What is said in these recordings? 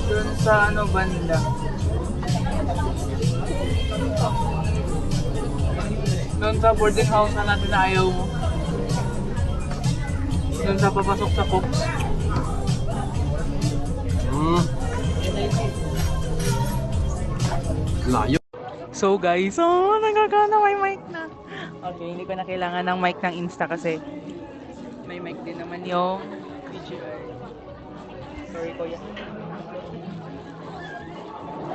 Doon sa ano banda? Doon sa boarding house na natin na ayaw mo. Doon sa papasok sa Cooks. Layo. So guys, nagkakana may mic na. Okay, hindi ko na kailangan ng mic ng Insta kasi may mic din naman yung DJI. Sorry kuya.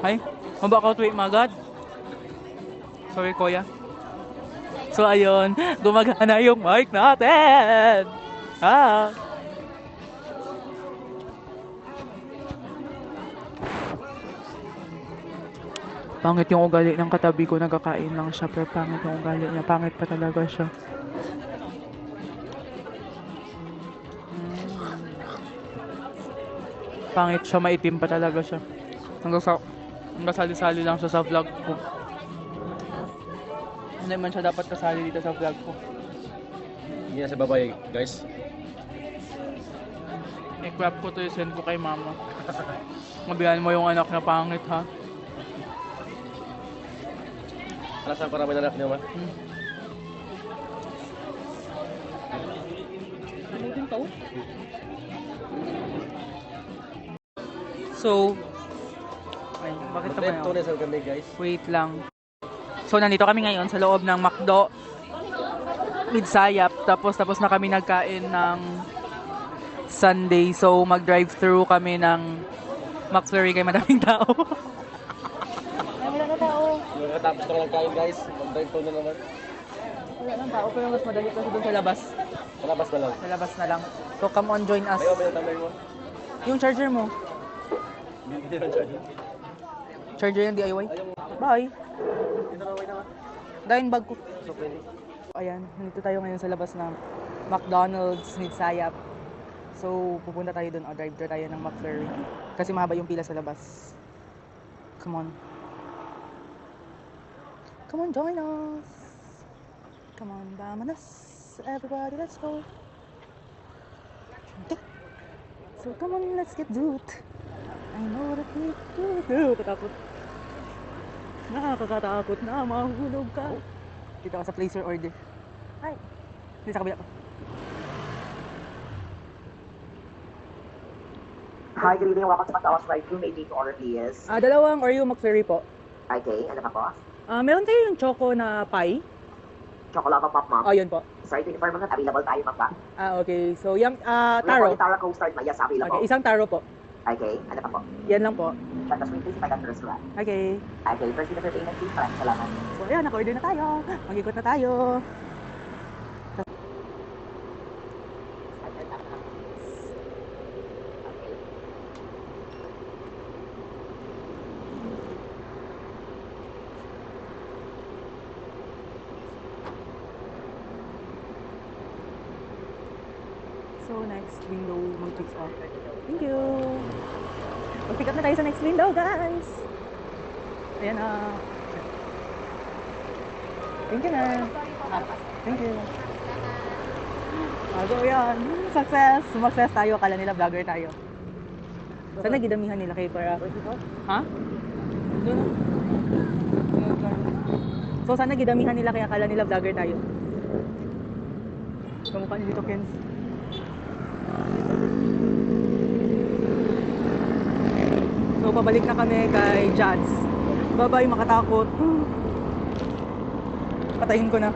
Hi, mabakaw tweet magad. Sorry kuya. So ayun, gumagana yung mic natin. Pangit yung ugali ng katabi ko, nagkakain lang siya, pero pangit yung ugali niya, pangit pa talaga siya. Pangit siya, maitim pa talaga siya. Hanggang sali-sali lang siya sa vlog ko. Hindi man siya dapat kasali dito sa vlog ko. Hindi na sa babae, guys. I-crap ko to, send ko kay mama. Mabihan mo yung anak na pangit ha. Alasan para may nanak niyo ma? Ano din to? So, ay, bakit naman Ito na sa kami, guys. Wait lang. So, nandito kami ngayon sa loob ng McDo Midsayap. Tapos na kami nagkain ng Sunday. So, mag-drive-thru kami ng McFlurry kay madaming tao. Ay, wala na tao. Tapos na lang kain, guys. Mag-drive to na naman. Wala lang tao, pero mas madali kasi doon sa labas. Sa labas na lang. Sa labas na lang. So, come on, join us. Ayaw, may natamay mo. Yung charger mo. Hindi na charger. Charger yung DIY. Bye. Ito na, naman. Dahil bag ko. So, pwede. Ayan, nandito tayo ngayon sa labas ng McDonald's Midsayap. So, pupunta tayo doon o drive tayo ng McFlurry. Kasi mahaba yung pila sa labas. Come on. Come on, join us. Come on, vámonos. Everybody, let's go. So, come on, let's get do it. I know that we do. Katakot. Nakakatakot na mahulog ka. Dito ka sa place your order. Hi. Dito sa kabila ko. Hi, good evening. Welcome to McDonald's Drive-Thru. May date to order, please. Dalawang Oreo McFlurry po. Okay, ano pa po? Meron tayo yung choco na pie. Chocolate pop, ma'am. Oh, yun po. Sorry to inform mo na, available tayo, ma'am. Okay. So, yung Taro. taro. Taro co-start na, yes, available. Okay, isang taro po. Okay, ano pa po? Yan lang po. Check the screen, please, if I got the restaurant. Okay. Okay, first with the payment, please. Maraming salamat. So, ayan, naka-order na tayo. Mag-ikot na tayo. So, next window, mag-checks off. Thank you! Mag-pick up na tayo sa next window, guys! Ayan na. Thank you na. Thank you. So, yan. Success! Success tayo. Akala nila vlogger tayo. Sana gidamihan nila kayo para... Ha? Doon na. So, sana gidamihan nila kaya akala nila vlogger tayo. Kamukha ni dito, Kens. So, pabalik na kami kay Jats. Bye-bye, makatakot. Patayin ko na.